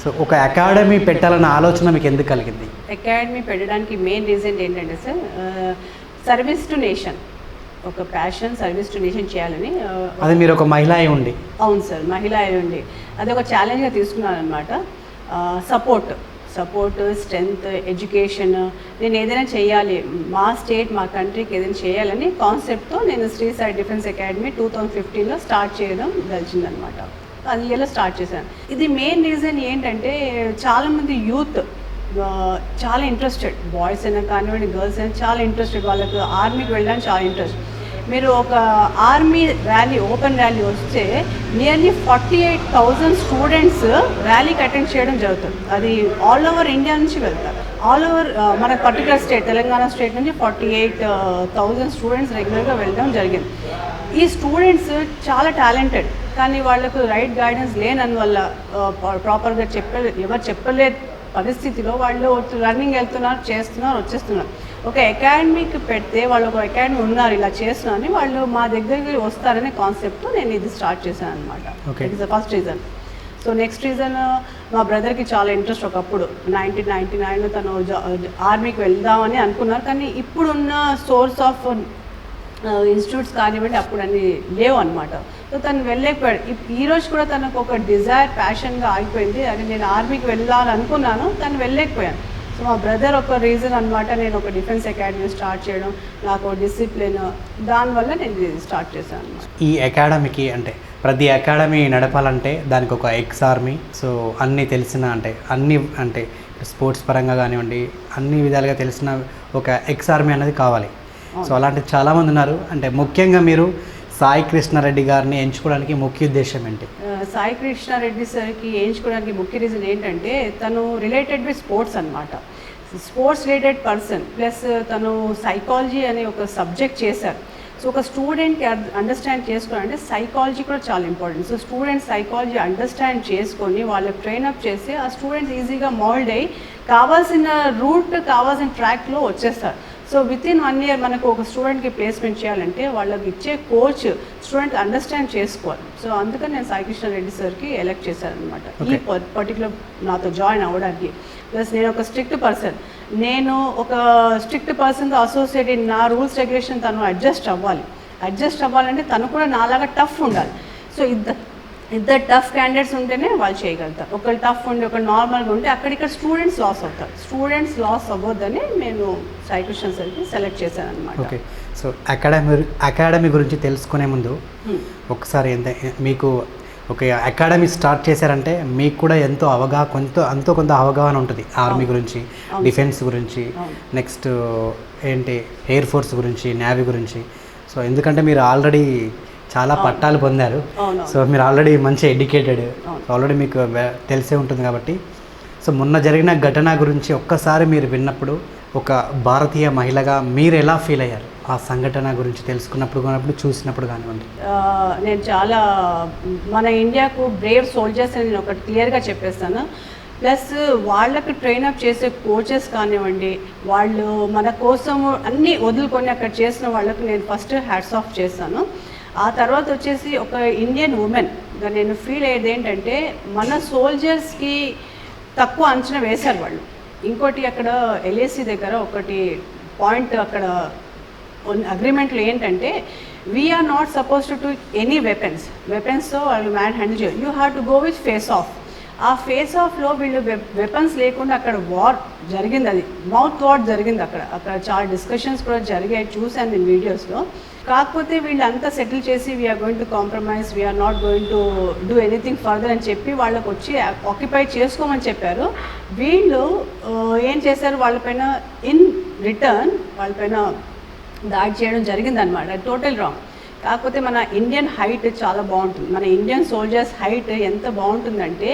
So ఒక academy పెట్టాలన్న ఆలోచన మీకు ఎందుకు కలిగింది? అకాడమీ పెట్టడానికి మెయిన్ రీజన్ ఏంటంటే సార్, సర్వీస్ టు నేషన్, ఒక ప్యాషన్ సర్వీస్ టు నేషన్ చేయాలని. అది మీరు ఒక మహిళ అయి ఉండి? అవును సార్, మహిళ అయి ఉండి అది ఒక ఛాలెంజ్గా తీసుకున్నాను అనమాట. సపోర్ట్, స్ట్రెంగ్త్, ఎడ్యుకేషన్, నేను ఏదైనా చేయాలి, మా స్టేట్ మా కంట్రీకి ఏదైనా చేయాలని కాన్సెప్ట్తో నేను శ్రీ సాయి డిఫెన్స్ అకాడమీ 2015లో స్టార్ట్ చేయడం తెలిసిందనమాట. అది ఇయర్లో స్టార్ట్ చేశాను. ఇది మెయిన్ రీజన్ ఏంటంటే చాలామంది యూత్ చాలా ఇంట్రెస్టెడ్, బాయ్స్ అయినా కానివ్వండి గర్ల్స్ అయినా చాలా ఇంట్రెస్టెడ్, వాళ్ళకు ఆర్మీకి వెళ్ళడానికి చాలా ఇంట్రెస్ట్. మీరు ఒక ఆర్మీ ర్యాలీ, ఓపెన్ ర్యాలీ వస్తే నియర్లీ 48,000 స్టూడెంట్స్ ర్యాలీకి అటెండ్ చేయడం జరుగుతుంది. అది ఆల్ ఓవర్ ఇండియా నుంచి వెళ్తారు. ఆల్ ఓవర్ మన పర్టికులర్ స్టేట్, తెలంగాణ స్టేట్ నుంచి 48,000 స్టూడెంట్స్ రెగ్యులర్గా వెళ్ళడం జరిగింది. ఈ స్టూడెంట్స్ చాలా టాలెంటెడ్, కానీ వాళ్ళకు రైట్ గైడెన్స్ లేనందువల్ల ప్రాపర్గా ఎవరు చెప్పలేదు పరిస్థితిలో వాళ్ళు రన్నింగ్ వెళ్తున్నారు, చేస్తున్నారు, వచ్చేస్తున్నారు. ఒక అకాడమీకి పెడితే వాళ్ళు ఒక అకాడమీ ఉన్నారు, ఇలా చేస్తున్నారని వాళ్ళు మా దగ్గరికి వస్తారనే కాన్సెప్ట్తో నేను ఇది స్టార్ట్ చేశాను అనమాట. It is the first reason. So next reason, మా బ్రదర్కి చాలా ఇంట్రెస్ట్. ఒకప్పుడు 1999లో తను ఆర్మీకి వెళ్దామని అనుకున్నారు, కానీ ఇప్పుడున్న సోర్స్ ఆఫ్ ఇన్స్టిట్యూట్స్ కానివ్వండి అప్పుడు అన్నీ లేవు అనమాట. సో తను వెళ్ళలేకపోయాడు. ఈరోజు కూడా తనకు ఒక డిజైర్, ప్యాషన్గా ఆగిపోయింది. అది నేను ఆర్మీకి వెళ్ళాలనుకున్నాను, తను వెళ్ళలేకపోయాను. సో మా బ్రదర్ ఒక రీజన్ అనమాట, నేను ఒక డిఫెన్స్ అకాడమీ స్టార్ట్ చేయడం, నాకు డిసిప్లిన్, దానివల్ల నేను ఇది స్టార్ట్ చేశాను అనమాట. ఈ అకాడమీకి అంటే ప్రతి అకాడమీ నడపాలంటే దానికి ఒక ఎక్స్ ఆర్మీ, సో అన్నీ తెలిసిన అంటే స్పోర్ట్స్ పరంగా కానివ్వండి అన్ని విధాలుగా తెలిసిన ఒక ఎక్స్ ఆర్మీ అనేది కావాలి. సో అలాంటి చాలామంది ఉన్నారు. అంటే ముఖ్యంగా మీరు సాయి కృష్ణారెడ్డి గారిని ఎంచుకోవడానికి ముఖ్య ఉద్దేశం ఏంటి? సాయి కృష్ణారెడ్డి సార్కి ఎంచుకోవడానికి ముఖ్య రీజన్ ఏంటంటే తను రిలేటెడ్ విత్ స్పోర్ట్స్ అనమాట. స్పోర్ట్స్ రిలేటెడ్ పర్సన్, ప్లస్ తను సైకాలజీ అనే ఒక సబ్జెక్ట్ చేశారు. సో ఒక స్టూడెంట్కి అండర్స్టాండ్ చేసుకోవాలంటే సైకాలజీ కూడా చాలా important. So students psychology understand చేసుకొని వాళ్ళకి ట్రైనప్ చేసి ఆ స్టూడెంట్స్ ఈజీగా మోల్డ్ అయ్యి కావాల్సిన రూట్, కావాల్సిన ట్రాక్లో వచ్చేస్తారు. సో వితిన్ 1 year మనకు ఒక స్టూడెంట్కి ప్లేస్మెంట్ చేయాలంటే వాళ్ళకి ఇచ్చే కోచ్ స్టూడెంట్ అండర్స్టాండ్ చేసుకోవాలి. సో అందుకని నేను సాయి కృష్ణారెడ్డి సార్కి ఎలెక్ట్ చేశాను అనమాట ఈ పర్టికులర్ నాతో జాయిన్ అవ్వడానికి. ప్లస్ నేను ఒక స్ట్రిక్ట్ పర్సన్, నేను ఒక స్ట్రిక్ట్ పర్సన్తో అసోసియేట్ అయిన నా రూల్స్ రెగ్యులేషన్ తను అడ్జస్ట్ అవ్వాలంటే తను కూడా నాలాగా టఫ్ ఉండాలి. సో ఇద్దరు టఫ్ క్యాండిడేట్స్ ఉంటేనే వాళ్ళు చేయగలుగుతారు. ఒకళ్ళు టఫ్ ఉండి ఒకళ్ళు నార్మల్గా ఉంటే అక్కడిక్కడ స్టూడెంట్స్ లాస్ అవుతారు. స్టూడెంట్స్ లాస్ అవ్వద్దని నేను సాయి కృష్ణ సార్కి సెలెక్ట్ చేశాను అనమాట. ఓకే. సో అకాడమీ గురించి తెలుసుకునే ముందు ఒకసారి మీకు ఒక అకాడమీ స్టార్ట్ చేశారంటే మీకు కూడా ఎంతో కొంత అవగాహన ఉంటుంది ఆర్మీ గురించి, డిఫెన్స్ గురించి, నెక్స్ట్ ఎయిర్ ఫోర్స్ గురించి, నేవీ గురించి. సో ఎందుకంటే మీరు ఆల్రెడీ చాలా పట్టాలు పొందారు. సో మీరు ఆల్రెడీ మంచి ఎడ్యుకేటెడ్, ఆల్రెడీ మీకు తెలిసే ఉంటుంది కాబట్టి. సో మొన్న జరిగిన ఘటన గురించి ఒక్కసారి మీరు విన్నప్పుడు ఒక భారతీయ మహిళగా మీరు ఎలా ఫీల్ అయ్యారు? ఆ సంఘటన గురించి తెలుసుకున్నప్పుడు చూసినప్పుడు కానివ్వండి. నేను చాలా మన ఇండియాకు బ్రేవ్ సోల్జర్స్ అని నేను ఒకటి క్లియర్గా చెప్పేస్తాను. ప్లస్ వాళ్ళకి ట్రైనప్ చేసే కోచెస్ కానివ్వండి, వాళ్ళు మన కోసము అన్నీ వదులుకొని అక్కడ చేసిన వాళ్ళకు నేను ఫస్ట్ హ్యాట్స్ ఆఫ్ చేస్తాను. ఆ తర్వాత వచ్చేసి ఒక ఇండియన్ ఉమెన్గా నేను ఫీల్ అయ్యేది ఏంటంటే మన సోల్జర్స్కి తక్కువ అంచనా వేశారు వాళ్ళు. ఇంకోటి అక్కడ ఎల్ఏసి దగ్గర ఒకటి పాయింట్ అక్కడ అగ్రిమెంట్లో ఏంటంటే we're not suppose to any వెపన్స్తో వాళ్ళు మ్యాన్ హ్యాండిల్ చేయరు. You have to go with face off. ఆ ఫేస్ ఆఫ్లో వీళ్ళు వెపన్స్ లేకుండా అక్కడ వార్ జరిగింది, అది మౌత్ వార్ జరిగింది. అక్కడ చాలా డిస్కషన్స్ కూడా జరిగాయి, చూశాను నేను వీడియోస్లో. కాకపోతే వీళ్ళంతా సెటిల్ చేసి we're going to compromise, we're not going to do anything further అని చెప్పి వాళ్ళకి వచ్చి ఆక్యుపై చేసుకోమని చెప్పారు. వీళ్ళు ఏం చేశారు, వాళ్ళపైన ఇన్ రిటర్న్ వాళ్ళపైన దాడి చేయడం జరిగిందనమాట. Total wrong. కాకపోతే మన ఇండియన్ హైట్ చాలా బాగుంటుంది. మన ఇండియన్ సోల్జర్స్ హైట్ ఎంత బాగుంటుందంటే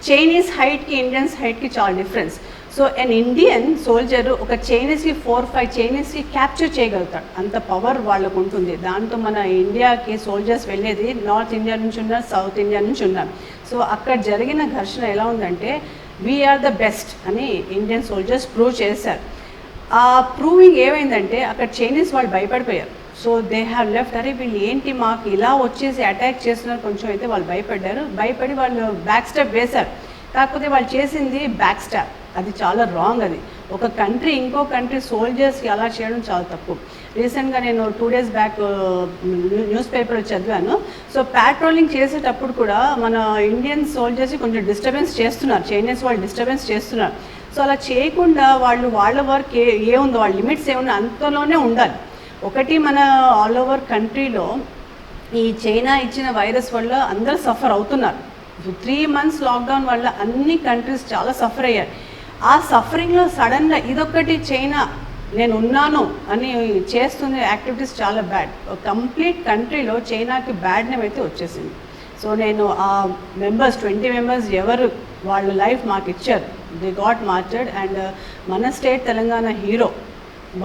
చైనీస్ హైట్కి ఇండియన్స్ హైట్కి చాలా difference. So and Indian soldier ఒక చైనీస్కి 4-5 చైనీస్కి క్యాప్చర్ చేయగలుగుతాడు, అంత పవర్ వాళ్ళకు ఉంటుంది. దాంతో మన ఇండియాకి సోల్జర్స్ వెళ్ళేది నార్త్ ఇండియా నుంచి ఉన్నారు, సౌత్ ఇండియా నుంచి ఉన్నారు. సో అక్కడ జరిగిన ఘర్షణ ఎలా ఉందంటే వీఆర్ ద బెస్ట్ అని ఇండియన్ సోల్జర్స్ ప్రూవ్ చేశారు. ఆ ప్రూవింగ్ ఏమైందంటే అక్కడ చైనీస్ వాళ్ళు భయపడిపోయారు. So they have left. అరే వీళ్ళు ఏంటి మాకు ఇలా వచ్చేసి అటాక్ చేస్తున్నారు కొంచెం అయితే వాళ్ళు భయపడి వాళ్ళు బ్యాక్ స్టెప్ వేశారు. కాకపోతే వాళ్ళు చేసింది బ్యాక్ స్టాప్, అది చాలా రాంగ్. అది ఒక కంట్రీ ఇంకో కంట్రీ సోల్జర్స్కి అలా చేయడం చాలా తప్పు. రీసెంట్గా నేను 2 days బ్యాక్ న్యూస్ పేపర్ చదివాను. సో పాట్రోలింగ్ చేసేటప్పుడు కూడా మన ఇండియన్ సోల్జర్స్కి కొంచెం డిస్టర్బెన్స్ చేస్తున్నారు, చైనీస్ వాళ్ళు డిస్టర్బెన్స్ చేస్తున్నారు. సో అలా చేయకుండా వాళ్ళు వాళ్ళ వర్క్ ఏముందో వాళ్ళ లిమిట్స్ ఏమున్నా అంతలోనే ఉండాలి. ఒకటి మన ఆల్ ఓవర్ కంట్రీలో ఈ చైనా ఇచ్చిన వైరస్ వల్ల అందరూ సఫర్ అవుతున్నారు. 3 months లాక్డౌన్ వల్ల అన్ని కంట్రీస్ చాలా సఫర్ అయ్యారు. ఆ సఫరింగ్లో సడన్గా ఇదొక్కటి చైనా నేను ఉన్నాను అని చేస్తున్న యాక్టివిటీస్ చాలా బ్యాడ్. కంప్లీట్ కంట్రీలో చైనాకి బ్యాడ్ నేమ్ అయితే వచ్చేసింది. సో నేను ఆ మెంబర్స్ 20 members ఎవరు వాళ్ళ లైఫ్ మాకు ఇచ్చారు, దే గాట్ మార్టర్డ్. అండ్ మన స్టేట్ తెలంగాణ హీరో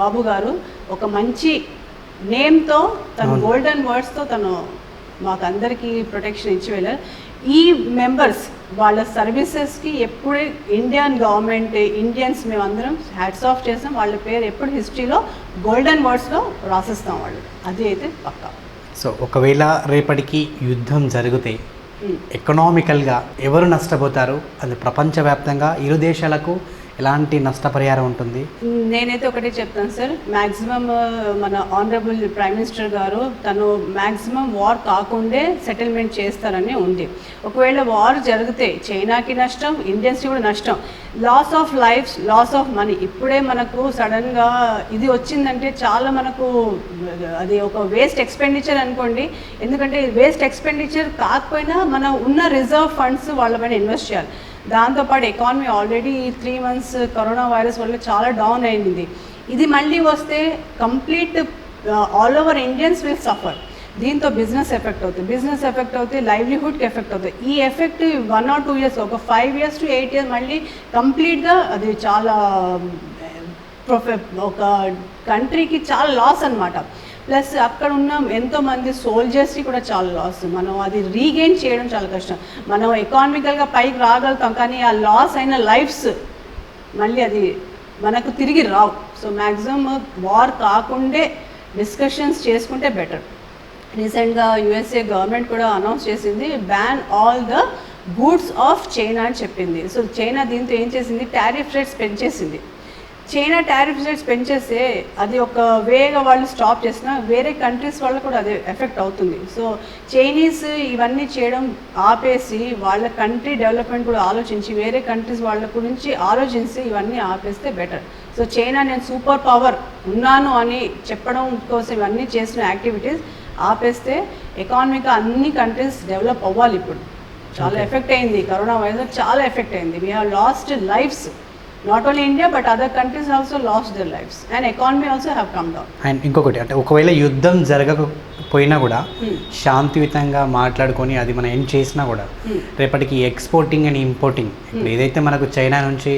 బాబు గారు ఒక మంచి నేమ్తో తను గోల్డెన్ వర్డ్స్తో తను మాకు అందరికీ ప్రొటెక్షన్ ఇచ్చి వెళ్ళారు. ఈ మెంబర్స్ వాళ్ళ సర్వీసెస్కి ఎప్పుడే ఇండియన్ గవర్నమెంట్ ఇండియన్స్ మేమందరం హ్యాట్స్ ఆఫ్ చేస్తాం. వాళ్ళ పేరు ఎప్పుడు హిస్టరీలో గోల్డెన్ వర్డ్స్లో రాసిస్తాం వాళ్ళు, అది అయితే పక్కా. సో ఒకవేళ రేపటికి యుద్ధం జరిగితే ఎకనామికల్గా ఎవరు నష్టపోతారు? అది ప్రపంచవ్యాప్తంగా ఇరు దేశాలకు ఎలాంటి నష్టపరిహారం ఉంటుంది? నేనైతే ఒకటే చెప్తాను సార్, మ్యాక్సిమం మన ఆనరబుల్ ప్రైమ్ మినిస్టర్ గారు తను మ్యాక్సిమం వార్ కాకుండే సెటిల్మెంట్ చేస్తారని ఉంది. ఒకవేళ వార్ జరిగితే చైనాకి నష్టం, ఇండియన్స్కి కూడా నష్టం. Loss of lives, loss of money. ఇప్పుడే మనకు సడన్గా ఇది వచ్చిందంటే చాలా మనకు అది ఒక వేస్ట్ ఎక్స్పెండిచర్ అనుకోండి. ఎందుకంటే వేస్ట్ ఎక్స్పెండిచర్ కాకపోయినా మన ఉన్న రిజర్వ్ ఫండ్స్ వాళ్ళపైన ఇన్వెస్ట్ చేయాలి. దాంతోపాటు economy already 3 months corona virus వల్ల చాలా డౌన్ అయింది. ఇది మళ్ళీ వస్తే complete all over Indians will suffer. దీంతో బిజినెస్ ఎఫెక్ట్ అవుతుంది, బిజినెస్ ఎఫెక్ట్ అవుతుంది, లైవ్లీహుడ్కి ఎఫెక్ట్ అవుతుంది. ఈ ఎఫెక్ట్ 1 or 2 years, ఒక 5 years to 8 years మళ్ళీ కంప్లీట్గా అది చాలా ఒక కంట్రీకి చాలా లాస్ అనమాట. ప్లస్ అక్కడ ఉన్న ఎంతోమంది సోల్జర్స్కి కూడా చాలా లాస్. మనం అది రీగెయిన్ చేయడం చాలా కష్టం. మనం ఎకానమికల్గా పైకి రాగలుగుతాం, కానీ ఆ లాస్ అయిన లైఫ్స్ మళ్ళీ అది మనకు తిరిగి రావు. సో మ్యాక్సిమం వార్ కాకుండే డిస్కషన్స్ చేసుకుంటే బెటర్. రీసెంట్గా USA గవర్నమెంట్ కూడా అనౌన్స్ చేసింది, ban all the goods of China అని చెప్పింది. సో చైనా దీంతో ఏం చేసింది, టారిఫ్ రేట్స్ పెంచేసింది. చైనా టారిఫ్ రేట్స్ పెంచేస్తే అది ఒక వేగా వాళ్ళు స్టాప్ చేసినా వేరే కంట్రీస్ వాళ్ళు కూడా అది ఎఫెక్ట్ అవుతుంది. సో చైనీస్ ఇవన్నీ చేయడం ఆపేసి వాళ్ళ కంట్రీ డెవలప్మెంట్ కూడా ఆలోచించి వేరే కంట్రీస్ వాళ్ళ గురించి ఆలోచించి ఇవన్నీ ఆపేస్తే బెటర్. సో చైనా నేను సూపర్ పవర్ ఉన్నాను అని చెప్పడం కోసం ఇవన్నీ చేసిన యాక్టివిటీస్ ఆపేస్తే ఎకానమీగా అన్ని కంట్రీస్ డెవలప్ అవ్వాలి. ఇప్పుడు చాలా ఎఫెక్ట్ అయింది, కరోనా వైరస్ చాలా ఎఫెక్ట్ అయింది. We have lost lives. Not only India but other countries also lost their lives and economy also have come down. And ఇంకొకటి అంటే ఒకవేళ యుద్ధం జరగకపోయినా కూడా శాంతియుతంగా మాట్లాడుకొని అది మనం ఏం చేసినా కూడా రేపటికి ఎక్స్పోర్టింగ్ అండ్ ఇంపోర్టింగ్ ఇప్పుడు ఏదైతే మనకు చైనా నుంచి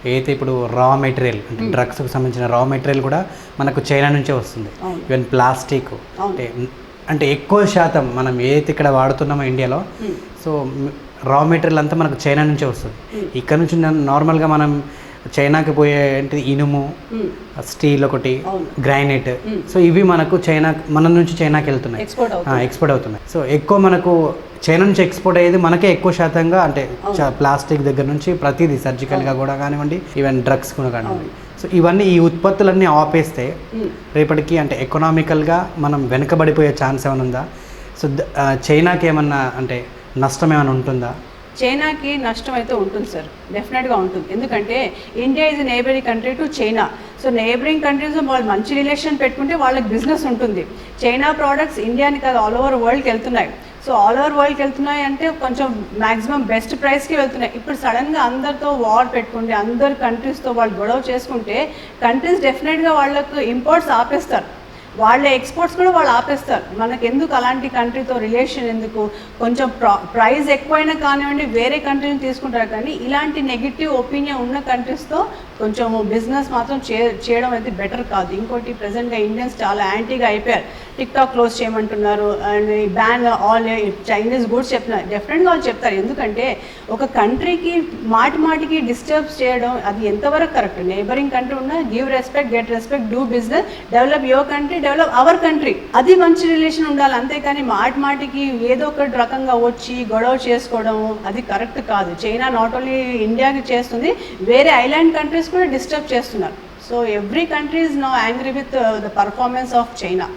ఏదైతే ఇప్పుడు రా మెటీరియల్ అంటే డ్రగ్స్కి సంబంధించిన రా మెటీరియల్ కూడా మనకు చైనా నుంచే వస్తుంది. ఈవెన్ ప్లాస్టిక్ అంటే ఎక్కువ శాతం మనం ఏదైతే ఇక్కడ వాడుతున్నామో ఇండియాలో, సో రా మెటీరియల్ అంతా మనకు చైనా నుంచే వస్తుంది. ఇక్కడ నుంచి నార్మల్గా మనం చైనాకి పోయే ఏంటిది ఇనుము, స్టీల్ ఒకటి, గ్రానైట్, సో ఇవి మనకు మన నుంచి చైనాకి వెళ్తున్నాయి, ఎక్స్పోర్ట్ అవుతున్నాయి. సో ఎక్కువ మనకు చైనా నుంచి ఎక్స్పోర్ట్ అయ్యేది మనకే ఎక్కువ శాతంగా, అంటే ప్లాస్టిక్ దగ్గర నుంచి ప్రతిదీ సర్జికల్గా కూడా కానివ్వండి, ఈవెన్ డ్రగ్స్ కూడా కానివ్వండి. సో ఇవన్నీ ఈ ఉత్పత్తులన్నీ ఆపేస్తే రేపటికి అంటే ఎకనామికల్గా మనం వెనుకబడిపోయే ఛాన్స్ ఏమైనా ఉందా? సో చైనాకి ఏమన్నా అంటే నష్టం ఏమైనా ఉంటుందా? చైనాకి నష్టం అయితే ఉంటుంది సార్, డెఫినెట్గా ఉంటుంది. ఎందుకంటే India is neighbouring country to China. So neighbouring countries వాళ్ళు మంచి రిలేషన్ పెట్టుకుంటే వాళ్ళకి బిజినెస్ ఉంటుంది. చైనా ప్రోడక్ట్స్ ఇండియాని కాదు ఆల్ ఓవర్ వరల్డ్కి వెళ్తున్నాయి. సో ఆల్ ఓవర్ వరల్డ్కి వెళ్తున్నాయి అంటే కొంచెం మ్యాక్సిమం బెస్ట్ ప్రైస్కి వెళ్తున్నాయి. ఇప్పుడు సడన్గా అందరితో వార్ పెట్టుకుంటే అందరు కంట్రీస్తో వాళ్ళు గొడవ చేసుకుంటే కంట్రీస్ డెఫినెట్గా వాళ్ళకు ఇంపోర్ట్స్ ఆపేస్తారు, వాళ్ళ ఎక్స్పోర్ట్స్ కూడా వాళ్ళు ఆపేస్తారు. మనకు ఎందుకు అలాంటి కంట్రీతో రిలేషన్ ఎందుకు? కొంచెం ప్రైస్ ఎక్కువైనా కానివ్వండి వేరే కంట్రీని తీసుకుంటారు, కానీ ఇలాంటి నెగిటివ్ ఒపీనియన్ ఉన్న కంట్రీస్తో కొంచెం బిజినెస్ మాత్రం చేయడం అయితే బెటర్ కాదు. ఇంకోటి ప్రజెంట్గా ఇండియన్స్ చాలా యాంటీగా అయిపోయారు. టిక్టాక్ క్లోజ్ చేయమంటున్నారు and ban all Chinese goods చెప్తున్నారు. డెఫినెట్గా వాళ్ళు చెప్తారు, ఎందుకంటే ఒక కంట్రీకి మాటికి డిస్టర్బ్స్ చేయడం అది ఎంతవరకు కరెక్ట్? నేబరింగ్ కంట్రీ ఉన్నా give respect, get respect, do business, develop your country, develop our country. అది మంచి రిలేషన్ ఉండాలి, అంతేకాని మాటికి ఏదో ఒకటి రకంగా వచ్చి గొడవ చేసుకోవడం అది కరెక్ట్ కాదు. చైనా నాట్ ఓన్లీ ఇండియాకి చేస్తుంది, వేరే ఐలాండ్ కంట్రీస్ కూడా డిస్టర్బ్ చేస్తున్నారు. So every country is now angry with the performance of China.